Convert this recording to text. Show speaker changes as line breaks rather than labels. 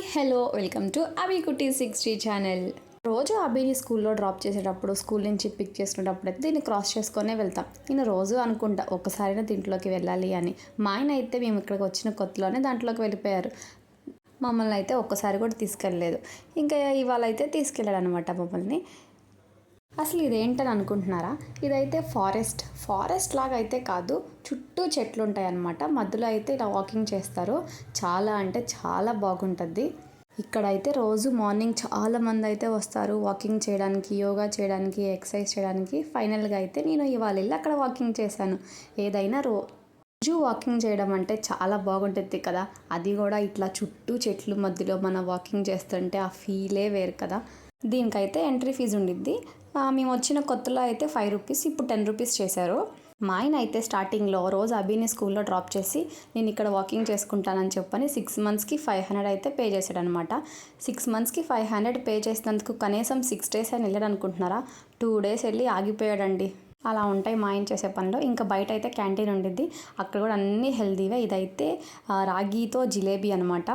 Hi hello welcome to Abhi కుటీ 60 channel. రోజు అభిని స్కూల్లో డ్రాప్ చేసేటప్పుడు స్కూల్ నుంచి పిక్ చేసుకునేటప్పుడు అయితే దీన్ని క్రాస్ చేసుకొనే వెళ్తాం. నేను రోజు అనుకుంటా ఒక్కసారైనా దీంట్లోకి వెళ్ళాలి అని. మా ఆయన అయితే మేము ఇక్కడికి వచ్చిన కొత్తలోనే దాంట్లోకి వెళ్ళిపోయారు. మమ్మల్ని అయితే ఒక్కసారి కూడా తీసుకెళ్ళలేదు. ఇంకా ఇవాళ అయితే తీసుకెళ్ళాడు అనమాట మమ్మల్ని. అసలు ఇదేంటని అనుకుంటున్నారా? ఇదైతే ఫారెస్ట్ లాగా అయితే కాదు, చుట్టూ చెట్లు ఉంటాయి అన్నమాట. మధ్యలో అయితే ఇలా వాకింగ్ చేస్తారు. చాలా అంటే చాలా బాగుంటుంది. ఇక్కడైతే రోజు మార్నింగ్ చాలా మంది అయితే వస్తారు వాకింగ్ చేయడానికి, యోగా చేయడానికి, ఎక్సర్సైజ్ చేయడానికి. ఫైనల్గా అయితే నేను ఇవాళ వెళ్ళి అక్కడ వాకింగ్ చేశాను. ఏదైనా రోజు వాకింగ్ చేయడం అంటే చాలా బాగుంటుంది కదా. అది కూడా ఇట్లా చుట్టూ చెట్లు మధ్యలో మనం వాకింగ్ చేస్తుంటే ఆ ఫీలే వేరు కదా. దీనికైతే ఎంట్రీ ఫీజు ఉండిద్ది. మేము వచ్చిన కొత్తలో అయితే 5 రూపీస్, ఇప్పుడు 10 రూపీస్ చేశారు. మా ఆయన అయితే స్టార్టింగ్లో రోజు అభిని స్కూల్లో డ్రాప్ చేసి నేను ఇక్కడ వాకింగ్ చేసుకుంటానని చెప్పని 6 మంత్స్కి 500 అయితే పే చేశాడనమాట. 6 మంత్స్కి 500 పే చేసినందుకు కనీసం 6 డేస్ అని వెళ్ళాడు అనుకుంటున్నారా? 2 డేస్ వెళ్ళి ఆగిపోయాడండి. అలా ఉంటాయి మా ఆయన చేసే పనిలో. ఇంకా బయట అయితే క్యాంటీన్ ఉండిద్ది, అక్కడ కూడా అన్నీ హెల్తీవే. ఇదైతే రాగితో జిలేబీ అనమాట.